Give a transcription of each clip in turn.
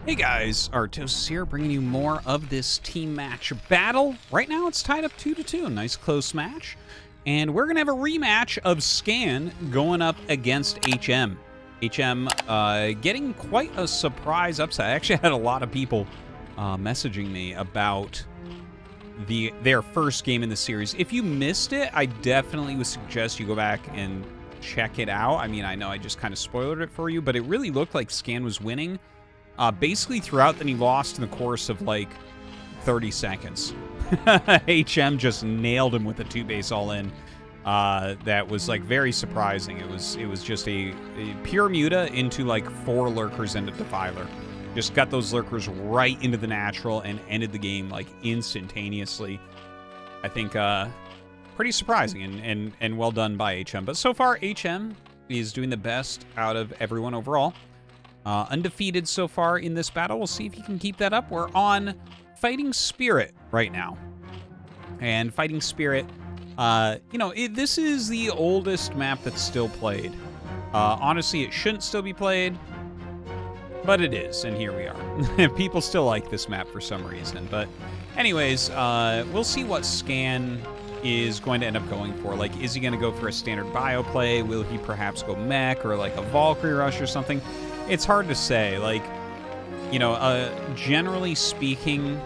Hey guys, Artosis here, bringing you more of this team match battle. Right now it's tied up 2-2, a nice close match. And we're going to have a rematch of Scan going up against HM. HM getting quite a surprise upset. I actually had a lot of people messaging me about their first game in the series. If you missed it, I definitely would suggest you go back and check it out. I mean, I know I just kind of spoiled it for you, but it really looked like Scan was winning. Basically throughout, then he lost in the course of like 30 seconds. HM just nailed him with a 2-base all-in. That was like very surprising. It was just a pure muta into like 4 lurkers and a defiler. Just got those lurkers right into the natural and ended the game like instantaneously. I think pretty surprising and well done by HM. But so far, HM is doing the best out of everyone overall. Undefeated so far in this battle. We'll see if he can keep that up. We're on Fighting Spirit right now. And Fighting Spirit, this is the oldest map that's still played. Honestly, it shouldn't still be played, but it is, and here we are. People still like this map for some reason. But anyways, we'll see what Scan is going to end up going for. Like, is he going to go for a standard bio play? Will he perhaps go mech or like a Valkyrie rush or something? It's hard to say. Like, generally speaking,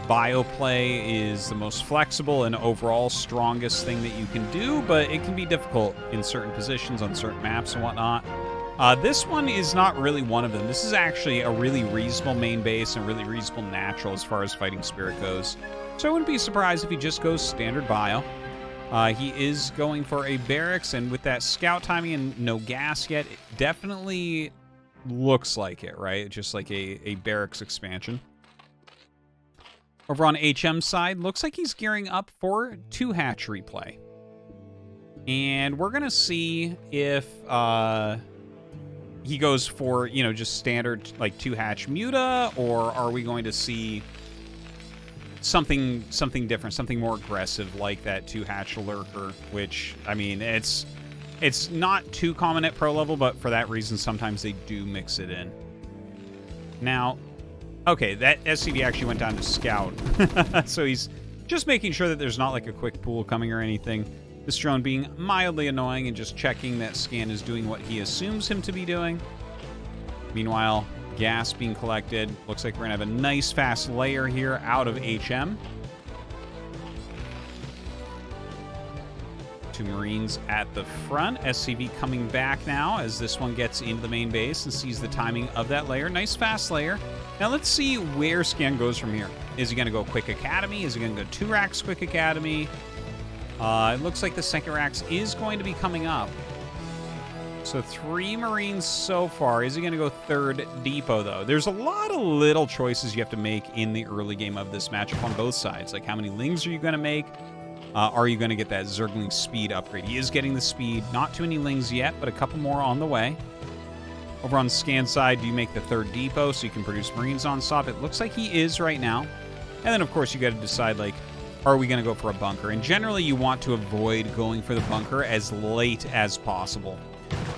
bio play is the most flexible and overall strongest thing that you can do, but it can be difficult in certain positions on certain maps and whatnot. This one is not really one of them. This is actually a really reasonable main base and really reasonable natural as far as Fighting Spirit goes. So I wouldn't be surprised if he just goes standard bio. He is going for a barracks, and with that scout timing and no gas yet, it definitely looks like it, right? Just like a barracks expansion. Over on HM's side, looks like he's gearing up for 2-hatch replay. And we're going to see if he goes for, just standard like 2-hatch muta, or are we going to see something different, something more aggressive like that 2-hatch lurker, which, I mean, it's not too common at pro level, but for that reason, sometimes they do mix it in. Now, okay, that SCV actually went down to scout. So he's just making sure that there's not like a quick pool coming or anything. This drone being mildly annoying and just checking that Scan is doing what he assumes him to be doing. Meanwhile, gas being collected. Looks like we're going to have a nice fast layer here out of HM. 2 Marines at the front. SCV coming back now as this one gets into the main base and sees the timing of that layer. Nice fast layer. Now let's see where Scan goes from here. Is he going to go Quick Academy? Is he going to go 2 racks Quick Academy? It looks like the second racks is going to be coming up. So 3 Marines so far. Is he going to go 3rd depot, though? There's a lot of little choices you have to make in the early game of this matchup on both sides. Like, how many lings are you going to make? Are you going to get that Zergling speed upgrade? He is getting the speed. Not too many lings yet, but a couple more on the way. Over on the Scan side, do you make the 3rd depot so you can produce Marines on stop? It looks like he is right now. And then, of course, you got to decide, like, are we going to go for a bunker? And generally, you want to avoid going for the bunker as late as possible.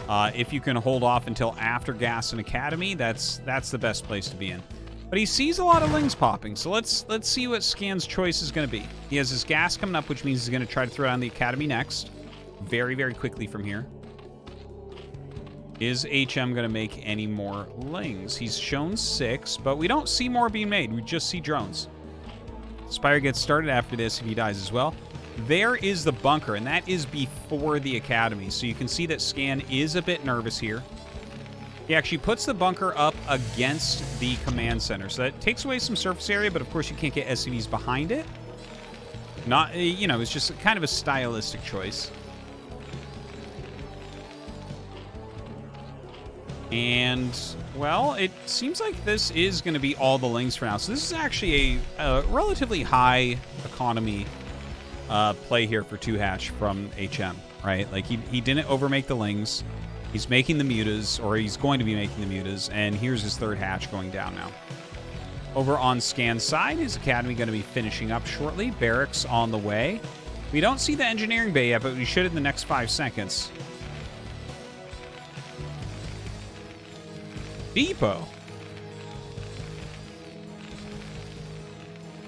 If you can hold off until after gas and academy, that's the best place to be in. But he sees a lot of lings popping, so let's see what Scan's choice is going to be. He has his gas coming up, which means he's going to try to throw down the academy next. Very, very quickly from here. Is HM going to make any more lings? He's shown 6, but we don't see more being made. We just see drones. Spire gets started after this if he dies as well. There is the bunker, and that is before the academy. So you can see that Scan is a bit nervous here. He actually puts the bunker up against the command center. So that takes away some surface area, but of course you can't get SCVs behind it. Not, it's just kind of a stylistic choice. And, well, it seems like this is going to be all the lings for now. So this is actually a relatively high economy play here for 2-hatch from HM, right? Like, he didn't overmake the lings. He's making the mutas, or he's going to be making the mutas, and here's his 3rd hatch going down now. Over on Scan's side, his academy going to be finishing up shortly. Barracks on the way. We don't see the engineering bay yet, but we should in the next 5 seconds. Depot.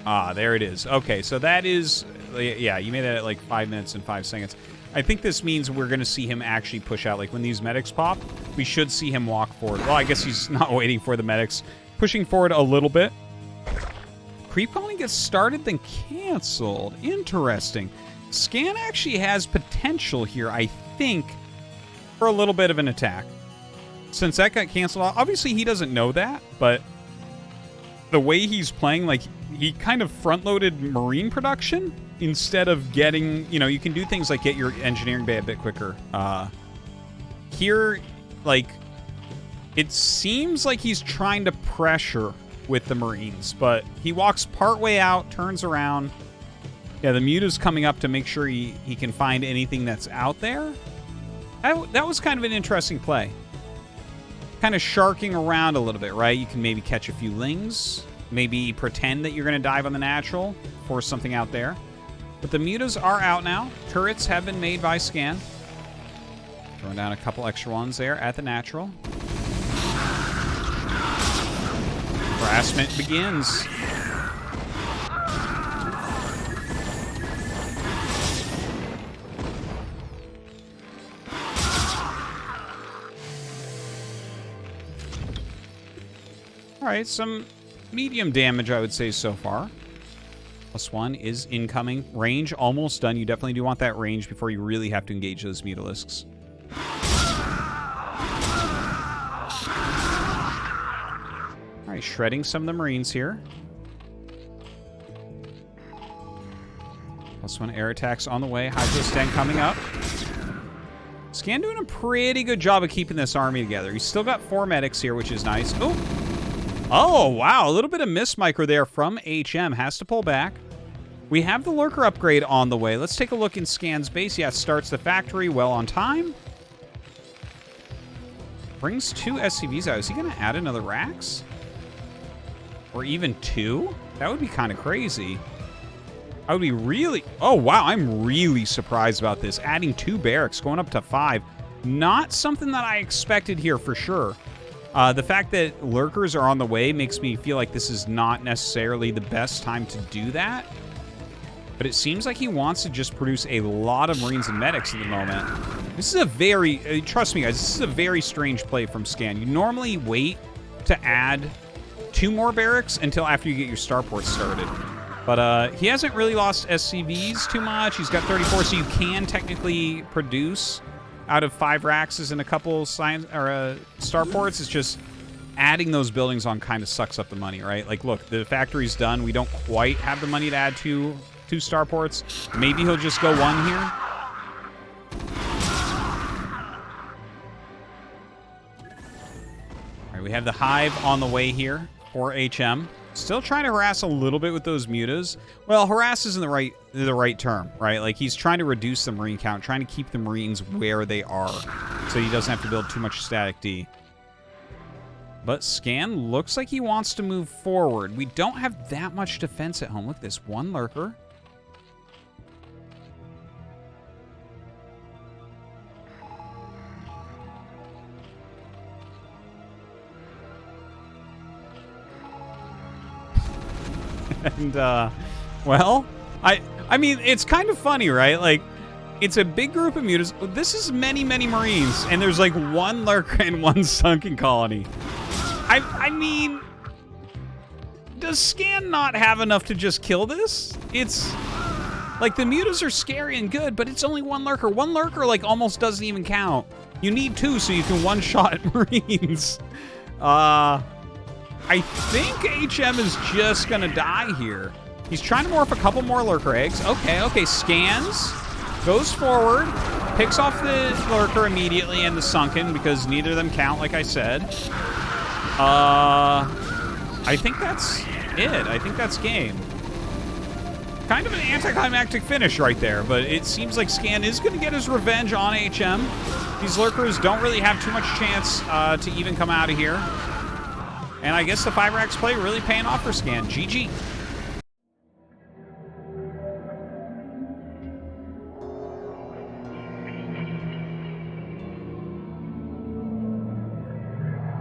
Ah, there it is. Okay, so that is... Yeah, you made that at like 5 minutes and 5 seconds. I think this means we're going to see him actually push out. Like, when these medics pop, we should see him walk forward. Well, I guess he's not waiting for the medics. Pushing forward a little bit. Creep colony gets started, then canceled. Interesting. Scan actually has potential here, I think, for a little bit of an attack. Since that got canceled, obviously he doesn't know that, but the way he's playing, like, he kind of front-loaded marine production instead of getting, you know, you can do things like get your engineering bay a bit quicker. Here, like, it seems like he's trying to pressure with the Marines, but he walks partway out, turns around. Yeah, the Muta's coming up to make sure he can find anything that's out there. That was kind of an interesting play. Kind of sharking around a little bit, right? You can maybe catch a few lings, maybe pretend that you're going to dive on the natural, force something out there. But the Mutas are out now. Turrets have been made by Scan. Throwing down a couple extra ones there at the natural. Harassment begins. All right, some medium damage, I would say, so far. +1 is incoming. Range almost done. You definitely do want that range before you really have to engage those Mutalisks. All right, shredding some of the Marines here. +1 air attacks on the way. Hydro Sten coming up. Scan doing a pretty good job of keeping this army together. He's still got 4 medics here, which is nice. Oh, wow. A little bit of miss micro there from HM. Has to pull back. We have the Lurker upgrade on the way. Let's take a look in Scan's base. Yeah, starts the factory well on time. Brings 2 SCVs out. Is he going to add another Rax? Or even 2? That would be kind of crazy. I would be really... Oh, wow. I'm really surprised about this. Adding 2 barracks, going up to 5. Not something that I expected here for sure. The fact that Lurkers are on the way makes me feel like this is not necessarily the best time to do that. But it seems like he wants to just produce a lot of Marines and Medics at the moment. This is a very... trust me, guys, this is a very strange play from Scan. You normally wait to add 2 more barracks until after you get your starports started. But he hasn't really lost SCVs too much. He's got 34, so you can technically produce out of 5 Raxes and a couple starports. It's just adding those buildings on kind of sucks up the money, right? Like, look, the factory's done. We don't quite have the money to add two starports. Maybe he'll just go 1 here. All right, we have the Hive on the way here for HM. Still trying to harass a little bit with those Mutas. Well, harass isn't the right term, right? Like, he's trying to reduce the Marine count, trying to keep the Marines where they are, so he doesn't have to build too much static D. But Scan looks like he wants to move forward. We don't have that much defense at home. Look at this, 1 Lurker. And, well, I mean, it's kind of funny, right? Like, it's a big group of Mutas. This is many, many Marines, and there's like 1 Lurker and 1 sunken colony. I mean, does Scan not have enough to just kill this? It's, like, the Mutas are scary and good, but it's only 1 Lurker. 1 Lurker, like, almost doesn't even count. You need 2 so you can one-shot Marines. I think HM is just going to die here. He's trying to morph a couple more Lurker eggs. Okay, scans, goes forward, picks off the Lurker immediately and the Sunken because neither of them count, like I said. I think that's it. I think that's game. Kind of an anticlimactic finish right there, but it seems like Scan is going to get his revenge on HM. These Lurkers don't really have too much chance to even come out of here. And I guess the 5 Rax play really paying off for Scan. GG.